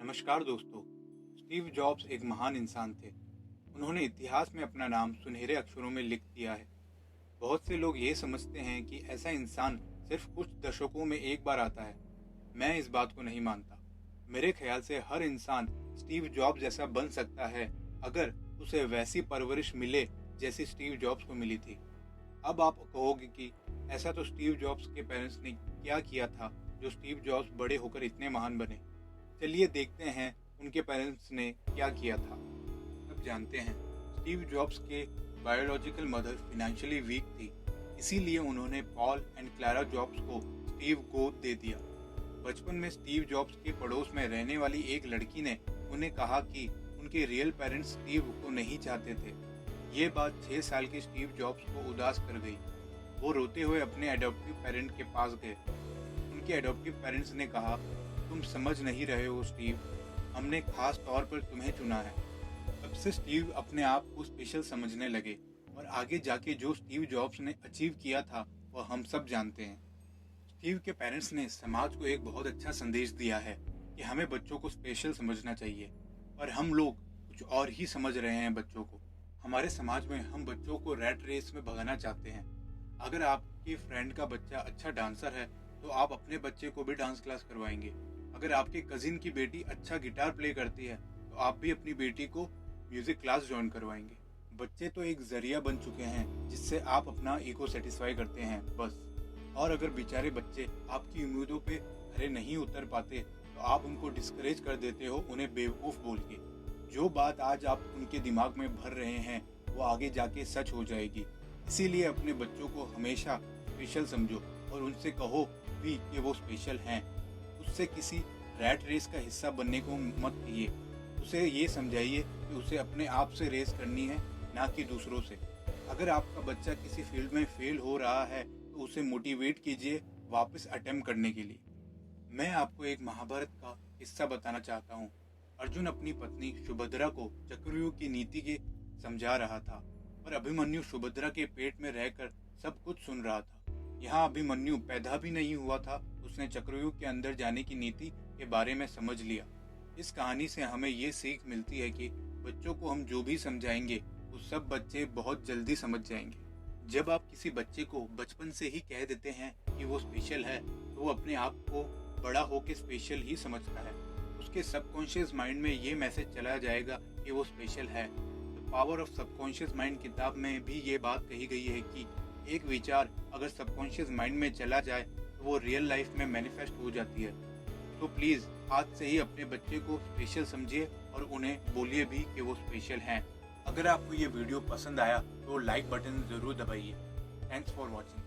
नमस्कार दोस्तों। Steve jobs एक महान इंसान थे। उन्होंने इतिहास में अपना नाम सुनहरे अक्षरों में लिख दिया है। बहुत से लोग ये समझते हैं कि ऐसा इंसान सिर्फ कुछ दशकों में एक बार आता है। मैं इस बात को नहीं मानता। मेरे ख्याल से हर इंसान स्टीव जॉब्स जैसा बन सकता है अगर उसे वैसी परवरिश मिले जैसी स्टीव जॉब्स को मिली थी। अब आप कहोगे कि ऐसा तो स्टीव जॉब्स के पेरेंट्स ने क्या किया था जो स्टीव जॉब्स बड़े होकर इतने महान बने। चलिए देखते हैं उनके पेरेंट्स ने क्या किया था। अब जानते हैं। स्टीव जॉब्स के बायोलॉजिकल मदर फाइनेंशियली वीक थी, इसीलिए उन्होंने पॉल एंड क्लारा जॉब्स को स्टीव गोद दे दिया। बचपन में स्टीव जॉब्स के पड़ोस में रहने वाली एक लड़की ने उन्हें कहा कि उनके रियल पेरेंट्स स्टीव को नहीं चाहते थे। ये बात 6 साल के स्टीव जॉब्स को उदास कर गई। वो रोते हुए अपने एडॉप्टिव पेरेंट के पास गए। उनके एडॉप्टिव पेरेंट्स ने कहा, तुम समझ नहीं रहे हो स्टीव, हमने खास तौर पर तुम्हें चुना है। तब से स्टीव अपने आप को स्पेशल समझने लगे और आगे जाके जो स्टीव जॉब्स ने अचीव किया था वह हम सब जानते हैं। स्टीव के पेरेंट्स ने समाज को एक बहुत अच्छा संदेश दिया है कि हमें बच्चों को स्पेशल समझना चाहिए, और हम लोग कुछ और ही समझ रहे हैं बच्चों को। हमारे समाज में हम बच्चों को रैट रेस में भगाना चाहते हैं। अगर आपके फ्रेंड का बच्चा अच्छा डांसर है तो आप अपने बच्चे को भी डांस क्लास करवाएंगे। अगर आपके कजिन की बेटी अच्छा गिटार प्ले करती है तो आप भी अपनी बेटी को म्यूजिक क्लास ज्वाइन करवाएंगे। बच्चे तो एक जरिया बन चुके हैं जिससे आप अपना ईगो सेटिस्फाई करते हैं बस। और अगर बेचारे बच्चे आपकी उम्मीदों पे खरे नहीं उतर पाते तो आप उनको डिस्करेज कर देते हो, उन्हें बेवकूफ बोल के। जो बात आज आप उनके दिमाग में भर रहे हैं वो आगे जाके सच हो जाएगी। इसीलिए अपने बच्चों को हमेशा स्पेशल समझो और उनसे कहो भी कि वो स्पेशल हैं। उससे किसी रैट रेस का हिस्सा बनने को मत कहिए। उसे ये समझाइए कि उसे अपने आप से रेस करनी है, ना कि दूसरों से। अगर आपका बच्चा किसी फील्ड में फेल हो रहा है तो उसे मोटिवेट कीजिए वापस अटेम्प्ट करने के लिए। मैं आपको एक महाभारत का किस्सा बताना चाहता हूँ। अर्जुन अपनी पत्नी सुभद्रा को चक्रव्यूह की नीति के समझा रहा था, पर अभिमन्यु सुभद्रा के पेट में रहकर सब कुछ सुन रहा था। यहाँ अभिमन्यु पैदा भी नहीं हुआ था, उसने चक्रव्यूह के अंदर जाने की नीति के बारे में समझ लिया। इस कहानी से हमें ये सीख मिलती है कि बच्चों को हम जो भी समझाएंगे वो सब बच्चे बहुत जल्दी समझ जाएंगे। जब आप किसी बच्चे को बचपन से ही कह देते हैं कि वो स्पेशल है तो वो अपने आप को बड़ा होकर स्पेशल ही समझता है। उसके सबकॉन्शियस माइंड में ये मैसेज चला जाएगा कि वो स्पेशल है। The power of subconscious mind किताब में भी ये बात कही गई है कि एक विचार अगर सबकॉन्शियस माइंड में चला जाए तो वो रियल लाइफ में मैनिफेस्ट हो जाती है। तो प्लीज आज से ही अपने बच्चे को स्पेशल समझिए और उन्हें बोलिए भी कि वो स्पेशल हैं। अगर आपको ये वीडियो पसंद आया तो लाइक बटन जरूर दबाइए। Thanks for watching.